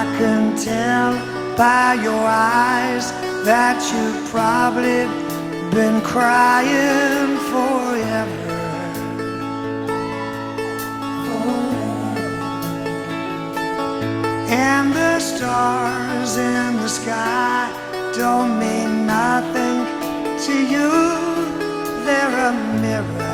I can tell by your eyes that you've probably been crying forever. And the stars in the sky don't mean nothing to you. They're a mirror